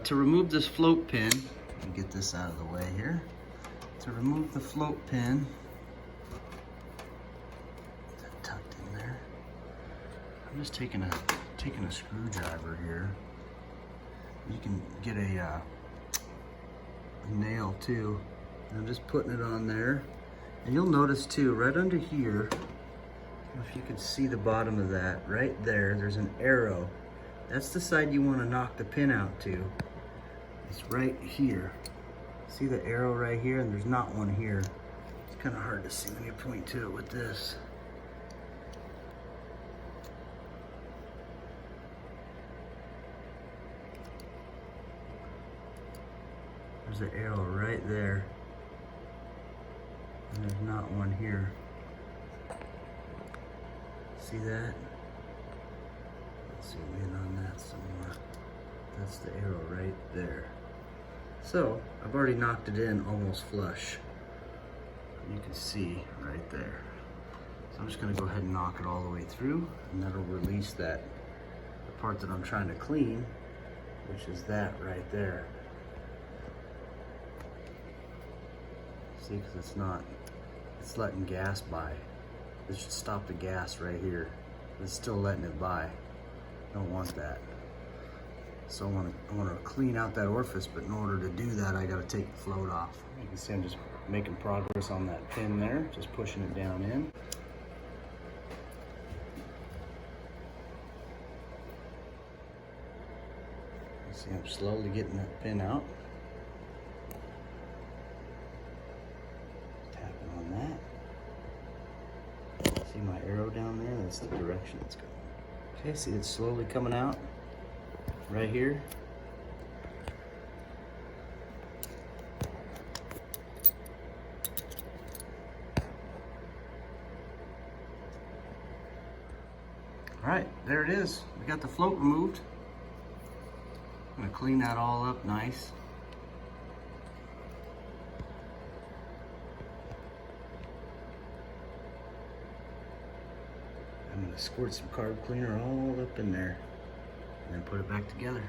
to remove this float pin, let me get this out of the way here. To remove the float pin, that tucked in there. I'm just taking a screwdriver here. You can get a nail too. And I'm just putting it on there. And you'll notice too, right under here, if you can see the bottom of that, right there's an arrow. That's the side you want to knock the pin out to. It's right here. See the arrow right here? And there's not one here. It's kind of hard to see when you point to it with this. There's an arrow right there. And there's not one here. See that? Let's zoom in on that some more. That's the arrow right there. So, I've already knocked it in almost flush. You can see right there. So I'm just gonna go ahead and knock it all the way through, and that'll release the part that I'm trying to clean, which is that right there. See, because it's letting gas by. This should stop the gas right here. It's still letting it by. Don't want that. So I want to clean out that orifice, but in order to do that, I got to take the float off. You can see I'm just making progress on that pin there, just pushing it down in. You see I'm slowly getting that pin out. Tapping on that. See my arrow down there? That's the direction it's going. Okay, see it's slowly coming out right here. All right, there it is. We got the float removed. I'm gonna clean that all up nice. I'm gonna squirt some carb cleaner all up in there and then put it back together.